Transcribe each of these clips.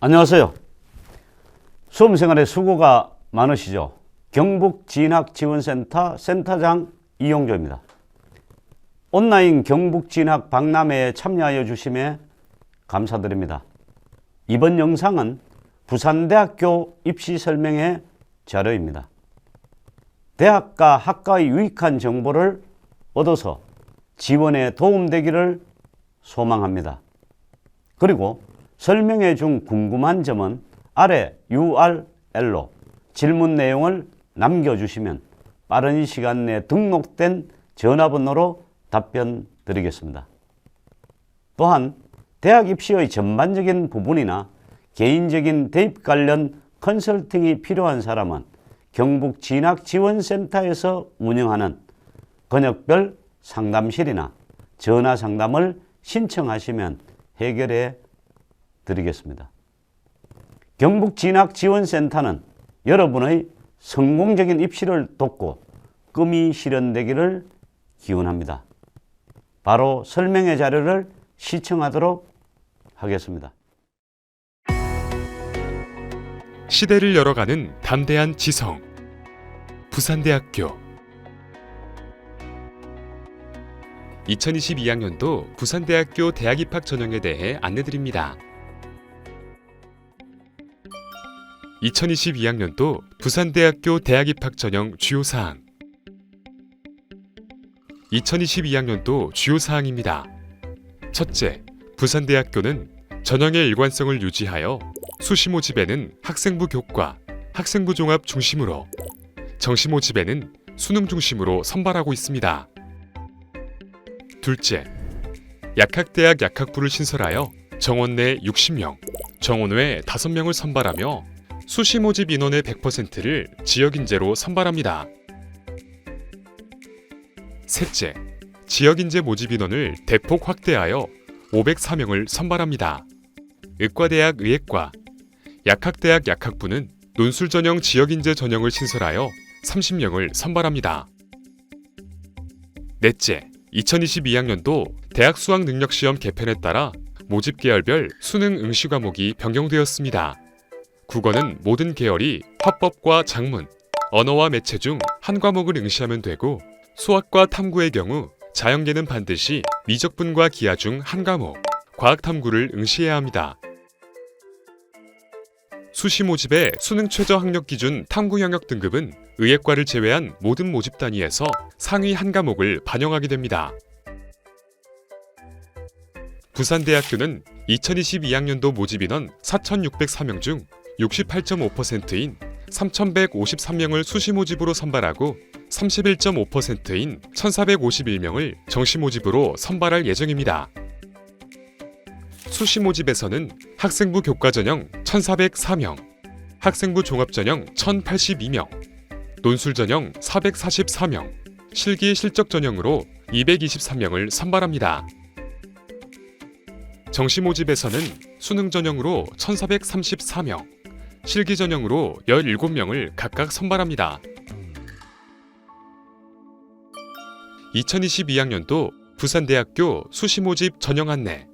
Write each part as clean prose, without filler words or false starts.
안녕하세요. 수험생활에 수고가 많으시죠? 경북진학지원센터 센터장 이용조입니다. 온라인 경북진학 박람회에 참여하여 주심에 감사드립니다. 이번 영상은 부산대학교 입시 설명회 자료입니다. 대학과 학과의 유익한 정보를 얻어서 지원에 도움되기를 소망합니다. 그리고 설명회 중 궁금한 점은 아래 URL로 질문 내용을 남겨주시면 빠른 시간 내에 등록된 전화번호로 답변 드리겠습니다. 또한 대학 입시의 전반적인 부분이나 개인적인 대입 관련 컨설팅이 필요한 사람은 경북진학지원센터에서 운영하는 권역별 상담실이나 전화 상담을 신청하시면 해결해 드리겠습니다. 경북진학지원센터는 여러분의 성공적인 입시를 돕고 꿈이 실현되기를 기원합니다. 바로 설명회 자료를 시청하도록 하겠습니다. 시대를 열어가는 담대한 지성 부산대학교 2022학년도 부산대학교 대학 입학 전형에 대해 안내드립니다. 2022학년도 부산대학교 대학 입학 전형 주요 사항 2022학년도 주요 사항입니다. 첫째, 부산대학교는 전형의 일관성을 유지하여 수시 모집에는 학생부 교과, 학생부 종합 중심으로, 정시 모집에는 수능 중심으로 선발하고 있습니다. 둘째, 약학대학 약학부를 신설하여 정원 내 60명, 정원 외 5명을 선발하며 수시 모집 인원의 100%를 지역인재로 선발합니다. 셋째, 지역인재 모집 인원을 대폭 확대하여 504명을 선발합니다. 의과대학 의예과, 약학대학 약학부는 논술 전형 지역인재 전형을 신설하여 30명을 선발합니다. 넷째, 2022학년도 대학 수학능력시험 개편에 따라 모집 계열별 수능 응시 과목이 변경되었습니다. 국어는 모든 계열이 화법과 작문, 언어와 매체 중 한 과목을 응시하면 되고 수학과 탐구의 경우 자연계는 반드시 미적분과 기하 중 한 과목, 과학탐구를 응시해야 합니다. 수시 모집의 수능 최저 학력 기준 탐구 영역 등급은 의예과를 제외한 모든 모집 단위에서 상위 한 과목을 반영하게 됩니다. 부산대학교는 2022학년도 모집 인원 4,604명 중 68.5%인 3,153명을 수시 모집으로 선발하고 31.5%인 1,451명을 정시 모집으로 선발할 예정입니다. 수시 모집에서는 학생부 교과 전형 1,404명, 학생부 종합 전형 1,082명, 논술 전형 444명, 실기 실적 전형으로 223명을 선발합니다. 정시 모집에서는 수능 전형으로 1,434명, 실기 전형으로 17명을 각각 선발합니다. 2022학년도 부산대학교 수시 모집 전형 안내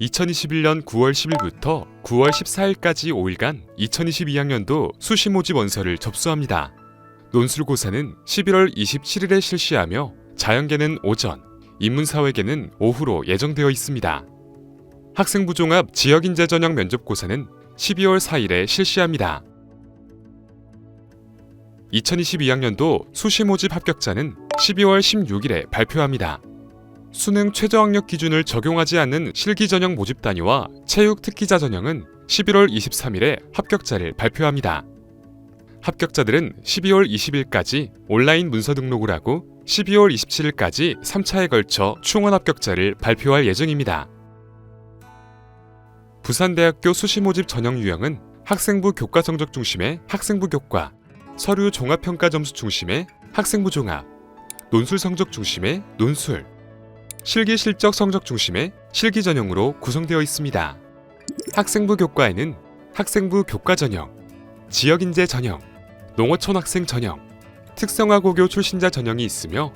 2021년 9월 10일부터 9월 14일까지 5일간 2022학년도 수시 모집 원서를 접수합니다. 논술고사는 11월 27일에 실시하며 자연계는 오전, 인문사회계는 오후로 예정되어 있습니다. 학생부 종합 지역인재 전형 면접고사는 12월 4일에 실시합니다. 2022학년도 수시 모집 합격자는 12월 16일에 발표합니다. 수능 최저 학력 기준을 적용하지 않는 실기 전형 모집 단위와 체육 특기자 전형은 11월 23일에 합격자를 발표합니다. 합격자들은 12월 20일까지 온라인 문서 등록을 하고 12월 27일까지 3차에 걸쳐 충원 합격자를 발표할 예정입니다. 부산대학교 수시 모집 전형 유형은 학생부 교과 성적 중심의 학생부 교과, 서류 종합평가 점수 중심의 학생부 종합, 논술 성적 중심의 논술, 실기 실적 성적 중심의 실기 전형으로 구성되어 있습니다. 학생부 교과에는 학생부 교과 전형, 지역인재 전형, 농어촌 학생 전형, 특성화고교 출신자 전형이 있으며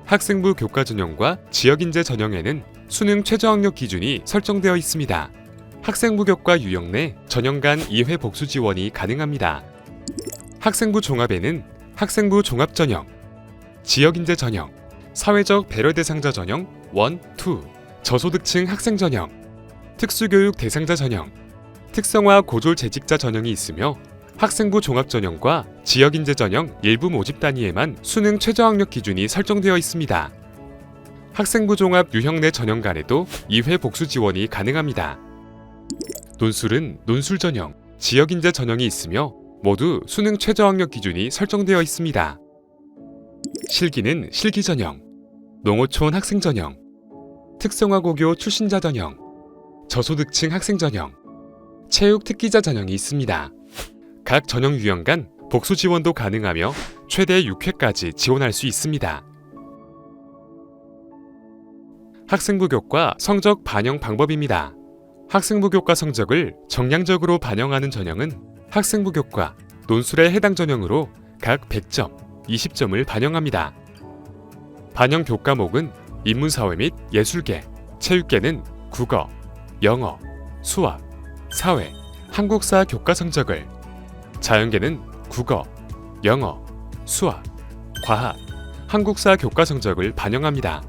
학생부 교과 전형과 지역인재 전형에는 수능 최저학력 기준이 설정되어 있습니다. 학생부 교과 유형 내 전형 간 2회 복수 지원이 가능합니다. 학생부 종합에는 학생부 종합 전형, 지역인재 전형, 사회적 배려 대상자 전형 1, 2, 저소득층 학생 전형, 특수교육 대상자 전형, 특성화 고졸 재직자 전형이 있으며 학생부 종합 전형과 지역인재 전형 일부 모집 단위에만 수능 최저학력 기준이 설정되어 있습니다. 학생부 종합 유형 내 전형 간에도 2회 복수 지원이 가능합니다. 논술은 논술 전형, 지역인재 전형이 있으며 모두 수능 최저학력 기준이 설정되어 있습니다. 실기는 실기 전형, 농어촌 학생 전형, 특성화고교 출신자 전형, 저소득층 학생 전형, 체육 특기자 전형이 있습니다. 각 전형 유형 간 복수 지원도 가능하며 최대 6회까지 지원할 수 있습니다. 학생부 교과 성적 반영 방법입니다. 학생부 교과 성적을 정량적으로 반영하는 전형은 학생부 교과 논술에 해당 전형으로 각 100점, 20점을 반영합니다. 반영 교과목은 인문사회 및 예술계, 체육계는 국어, 영어, 수학, 사회, 한국사 교과 성적을, 자연계는 국어, 영어, 수학, 과학, 한국사 교과 성적을 반영합니다.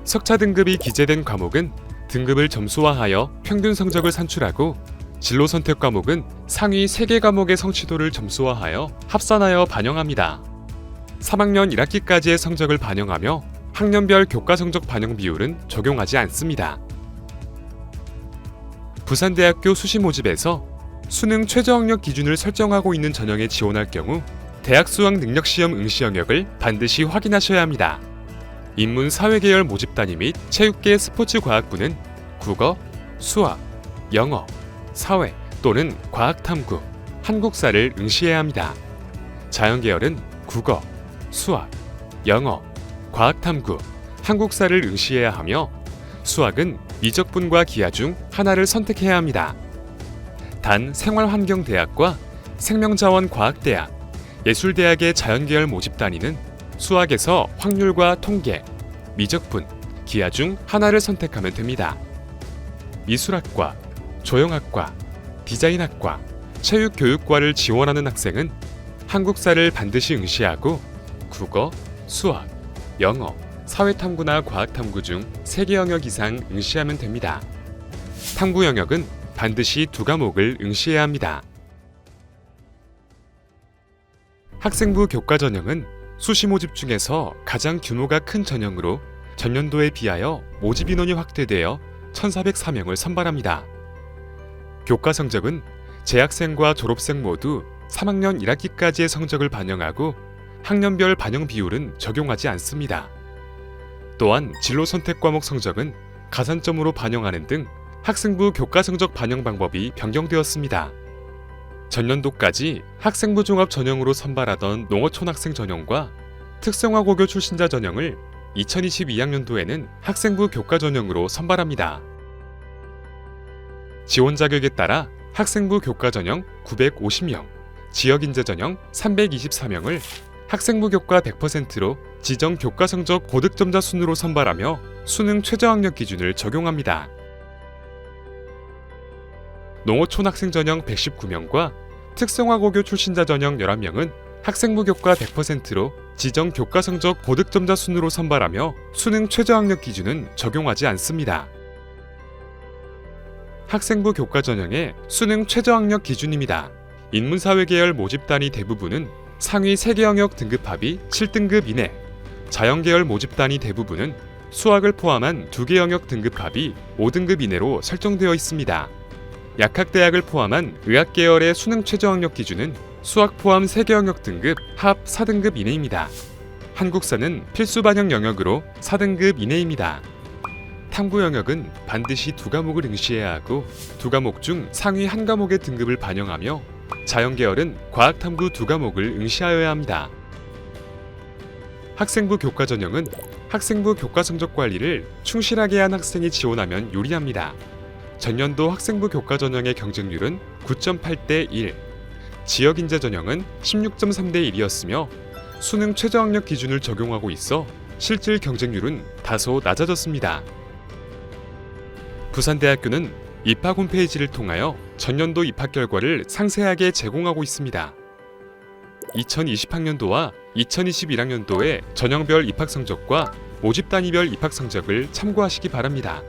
석차 등급이 기재된 과목은 등급을 점수화하여 평균 성적을 산출하고 진로 선택 과목은 상위 3개 과목의 성취도를 점수화하여 합산하여 반영합니다. 3학년 1학기까지의 성적을 반영하며 학년별 교과 성적 반영 비율은 적용하지 않습니다. 부산대학교 수시 모집에서 수능 최저학력 기준을 설정하고 있는 전형에 지원할 경우 대학 수학 능력 시험 응시 영역을 반드시 확인하셔야 합니다. 인문 사회계열 모집 단위 및 체육계 스포츠과학부는 국어, 수학, 영어, 사회 또는 과학탐구, 한국사를 응시해야 합니다. 자연계열은 국어, 수학, 영어, 과학탐구, 한국사를 응시해야 하며 수학은 미적분과 기하 중 하나를 선택해야 합니다. 단 생활환경대학과 생명자원과학대학, 예술대학의 자연계열 모집 단위는 수학에서 확률과 통계, 미적분, 기하 중 하나를 선택하면 됩니다. 미술학과, 조형학과, 디자인학과, 체육교육과를 지원하는 학생은 한국사를 반드시 응시하고 국어, 수학, 영어, 사회탐구나 과학탐구 중 3개 영역 이상 응시하면 됩니다. 탐구 영역은 반드시 2과목을 응시해야 합니다. 학생부 교과 전형은 수시 모집 중에서 가장 규모가 큰 전형으로 전년도에 비하여 모집 인원이 확대되어 1,404명을 선발합니다. 교과 성적은 재학생과 졸업생 모두 3학년 1학기까지의 성적을 반영하고 학년별 반영 비율은 적용하지 않습니다. 또한 진로 선택 과목 성적은 가산점으로 반영하는 등 학생부 교과 성적 반영 방법이 변경되었습니다. 전년도까지 학생부 종합 전형으로 선발하던 농어촌 학생 전형과 특성화고교 출신자 전형을 2022학년도에는 학생부 교과 전형으로 선발합니다. 지원 자격에 따라 학생부 교과 전형 950명, 지역인재 전형 324명을 학생부 교과 100%로 지정 교과 성적 고득점자 순으로 선발하며 수능 최저학력 기준을 적용합니다. 농어촌 학생 전형 119명과 특성화고교 출신자 전형 11명은 학생부 교과 100%로 지정 교과 성적 고득점자 순으로 선발하며 수능 최저학력 기준은 적용하지 않습니다. 학생부 교과 전형의 수능 최저학력 기준입니다. 인문사회계열 모집 단위 대부분은 상위 3개 영역 등급합이 7등급 이내, 자연계열 모집 단위 대부분은 수학을 포함한 2개 영역 등급합이 5등급 이내로 설정되어 있습니다. 약학대학을 포함한 의학계열의 수능 최저학력 기준은 수학 포함 3개 영역 등급 합 4등급 이내입니다. 한국사는 필수 반영 영역으로 4등급 이내입니다. 탐구 영역은 반드시 2과목을 응시해야 하고 2과목 중 상위 1과목의 등급을 반영하며 자연계열은 과학탐구 2과목을 응시하여야 합니다. 학생부 교과 전형은 학생부 교과 성적 관리를 충실하게 한 학생이 지원하면 유리합니다. 전년도 학생부 교과 전형의 경쟁률은 9.8대 1, 지역인재 전형은 16.3대 1이었으며 수능 최저학력 기준을 적용하고 있어 실질 경쟁률은 다소 낮아졌습니다. 부산대학교는 입학 홈페이지를 통하여 전년도 입학 결과를 상세하게 제공하고 있습니다. 2020학년도와 2021학년도의 전형별 입학 성적과 모집 단위별 입학 성적을 참고하시기 바랍니다.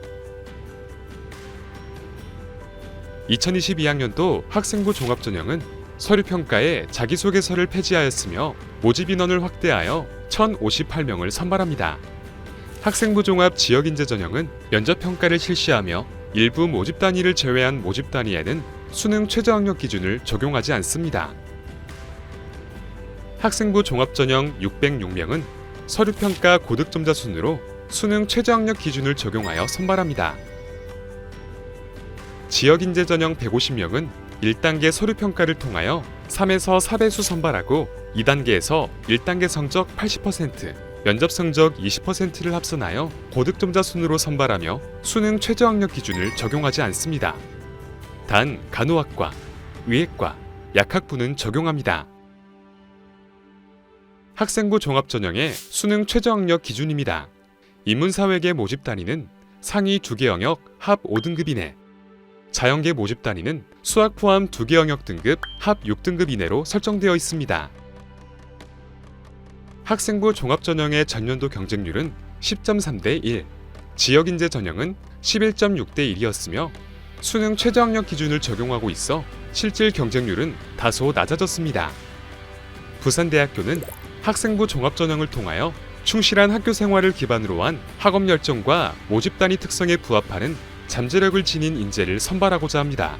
2022학년도 학생부 종합전형은 서류평가에 자기소개서를 폐지하였으며 모집 인원을 확대하여 1,058명을 선발합니다. 학생부 종합 지역인재 전형은 면접평가를 실시하며 일부 모집 단위를 제외한 모집 단위에는 수능 최저학력 기준을 적용하지 않습니다. 학생부 종합전형 606명은 서류평가 고득점자 순으로 수능 최저학력 기준을 적용하여 선발합니다. 지역인재 전형 150명은 1단계 서류평가를 통하여 3에서 4배수 선발하고 2단계에서 1단계 성적 80%, 면접 성적 20%를 합산하여 고득점자 순으로 선발하며 수능 최저학력 기준을 적용하지 않습니다. 단 간호학과, 의학과, 약학부는 적용합니다. 학생부 종합전형의 수능 최저학력 기준입니다. 인문사회계 모집 단위는 상위 2개 영역 합 5등급 이내, 자연계 모집 단위는 수학 포함 2개 영역 등급 합 6등급 이내로 설정되어 있습니다. 학생부 종합전형의 전년도 경쟁률은 10.3대 1, 지역인재 전형은 11.6대 1이었으며 수능 최저학력 기준을 적용하고 있어 실질 경쟁률은 다소 낮아졌습니다. 부산대학교는 학생부 종합전형을 통하여 충실한 학교 생활을 기반으로 한 학업 열정과 모집 단위 특성에 부합하는 잠재력을 지닌 인재를 선발하고자 합니다.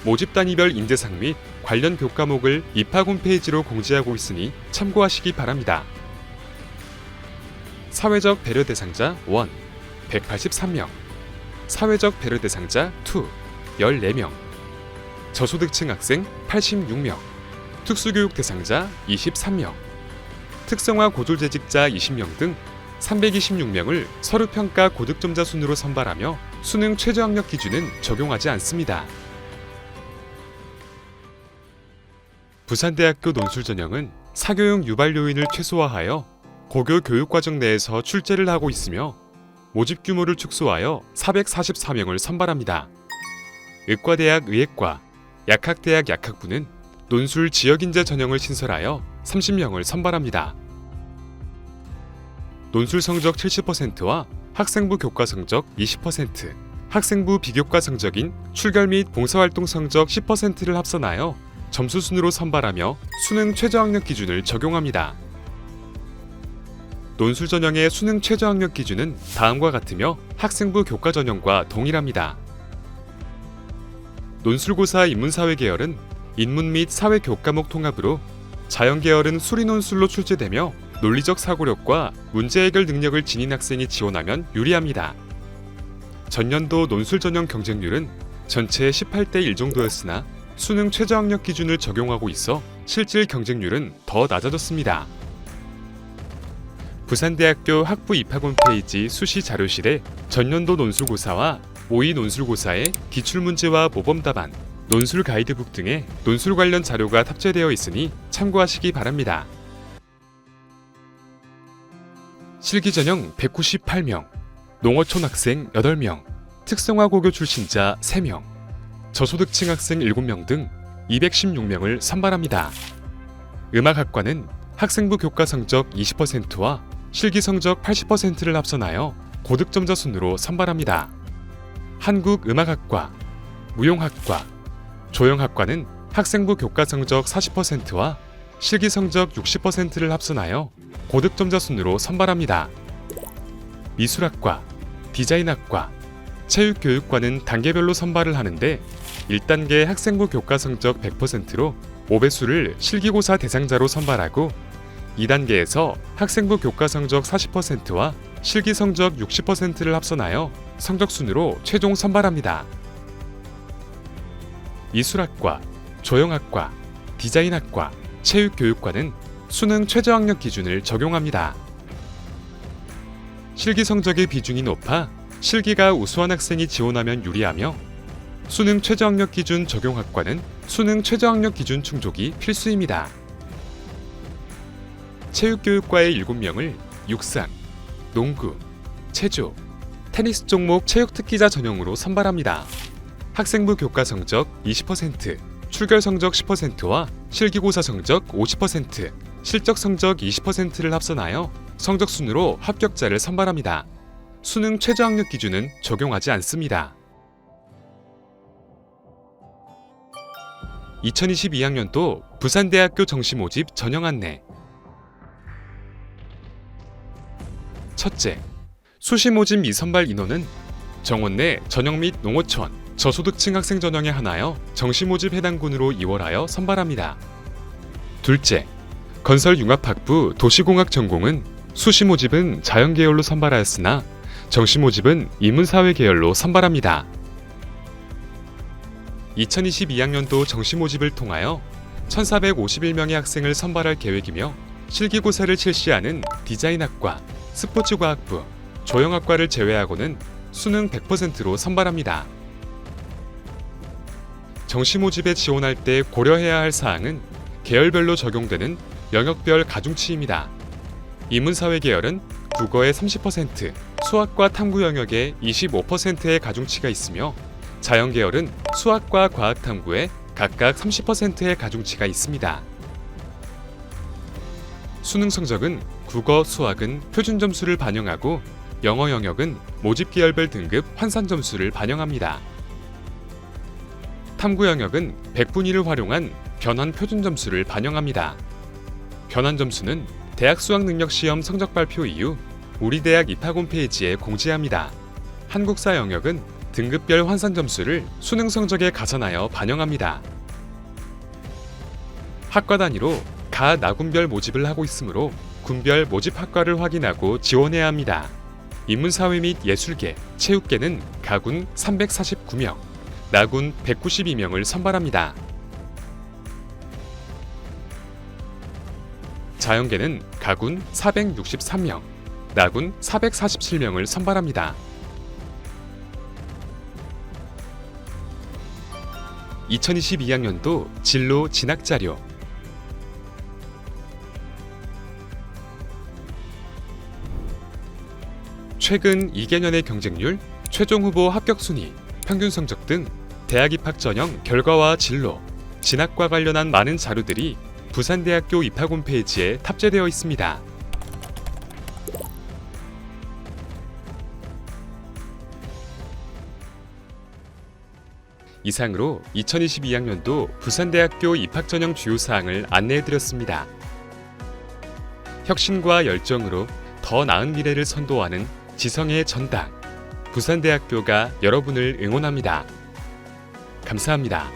모집 단위별 인재상 및 관련 교과목을 입학 홈페이지로 공지하고 있으니 참고하시기 바랍니다. 사회적 배려 대상자 1, 183명, 사회적 배려 대상자 2, 14명, 저소득층 학생 86명, 특수교육 대상자 23명, 특성화 고졸재직자 20명 등 326명을 서류평가 고득점자 순으로 선발하며 수능 최저학력 기준은 적용하지 않습니다. 부산대학교 논술전형은 사교육 유발 요인을 최소화하여 고교 교육과정 내에서 출제를 하고 있으며 모집 규모를 축소하여 444명을 선발합니다. 의과대학 의학과, 약학대학 약학부는 논술 지역인재 전형을 신설하여 30명을 선발합니다. 논술 성적 70%와 학생부 교과 성적 20%, 학생부 비교과 성적인 출결 및 봉사활동 성적 10%를 합산하여 점수 순으로 선발하며 수능 최저학력 기준을 적용합니다. 논술 전형의 수능 최저학력 기준은 다음과 같으며 학생부 교과 전형과 동일합니다. 논술고사 인문사회 계열은 인문 및 사회 교과목 통합으로, 자연 계열은 수리 논술로 출제되며 논리적 사고력과 문제 해결 능력을 지닌 학생이 지원하면 유리합니다. 전년도 논술 전형 경쟁률은 전체 18대 1 정도였으나 수능 최저학력 기준을 적용하고 있어 실질 경쟁률은 더 낮아졌습니다. 부산대학교 학부 입학 홈페이지 수시 자료실에 전년도 논술고사와 모의 논술고사의 기출문제와 모범답안, 논술 가이드북 등의 논술 관련 자료가 탑재되어 있으니 참고하시기 바랍니다. 실기전형 198명, 농어촌 학생 8명, 특성화 고교 출신자 3명, 저소득층 학생 7명 등 216명을 선발합니다. 음악학과는 학생부 교과 성적 20%와 실기 성적 80%를 합산하여 고득점자 순으로 선발합니다. 한국음악학과, 무용학과, 조형학과는 학생부 교과 성적 40%와 실기 성적 60%를 합산하여 고득점자 순으로 선발합니다. 미술학과, 디자인학과, 체육교육과는 단계별로 선발을 하는데 1단계 학생부 교과 성적 100%로 5배수를 실기고사 대상자로 선발하고 2단계에서 학생부 교과 성적 40%와 실기 성적 60%를 합산하여 성적순으로 최종 선발합니다. 미술학과, 조형학과, 디자인학과, 체육교육과는 수능 최저학력 기준을 적용합니다. 실기 성적의 비중이 높아 실기가 우수한 학생이 지원하면 유리하며 수능 최저학력 기준 적용학과는 수능 최저학력 기준 충족이 필수입니다. 체육교육과의 7명을 육상, 농구, 체조, 테니스 종목 체육특기자 전형으로 선발합니다. 학생부 교과 성적 20%, 출결 성적 10%와 실기고사 성적 50%, 실적 성적 20%를 합산하여 성적 순으로 합격자를 선발합니다. 수능 최저학력 기준은 적용하지 않습니다. 2022학년도 부산대학교 정시모집 전형 안내. 첫째, 수시모집 미선발 인원은 정원 내 전형 및 농어촌, 저소득층 학생 전형에 한하여 정시모집 해당 군으로 2월하여 선발합니다. 둘째, 건설융합학부 도시공학 전공은 수시모집은 자연계열로 선발하였으나 정시모집은 인문사회 계열로 선발합니다. 2022학년도 정시모집을 통하여 1,451명의 학생을 선발할 계획이며 실기고사를 실시하는 디자인학과, 스포츠과학부, 조형학과를 제외하고는 수능 100%로 선발합니다. 정시모집에 지원할 때 고려해야 할 사항은 계열별로 적용되는 영역별 가중치입니다. 인문사회 계열은 국어의 30%, 수학과 탐구 영역의 25%의 가중치가 있으며 자연계열은 수학과 과학탐구에 각각 30%의 가중치가 있습니다. 수능 성적은 국어, 수학은 표준 점수를 반영하고 영어 영역은 모집 계열별 등급 환산 점수를 반영합니다. 탐구 영역은 100분위를 활용한 변환 표준 점수를 반영합니다. 변환 점수는 대학 수학능력시험 성적 발표 이후 우리 대학 입학 홈페이지에 공지합니다. 한국사 영역은 등급별 환산 점수를 수능 성적에 가산하여 반영합니다. 학과 단위로 가 나군별 모집을 하고 있으므로 군별 모집 학과를 확인하고 지원해야 합니다. 인문사회 및 예술계, 체육계는 가군 349명, 나군 192명을 선발합니다. 자연계는 가군 463명, 나군 447명을 선발합니다. 2022학년도 진로 진학자료. 최근 2개년의 경쟁률, 최종 후보 합격 순위, 평균 성적 등 대학 입학 전형 결과와 진로, 진학과 관련한 많은 자료들이 부산대학교 입학 홈페이지에 탑재되어 있습니다. 이상으로 2022학년도 부산대학교 입학 전형 주요 사항을 안내해드렸습니다. 혁신과 열정으로 더 나은 미래를 선도하는 지성의 전당, 부산대학교가 여러분을 응원합니다. 감사합니다.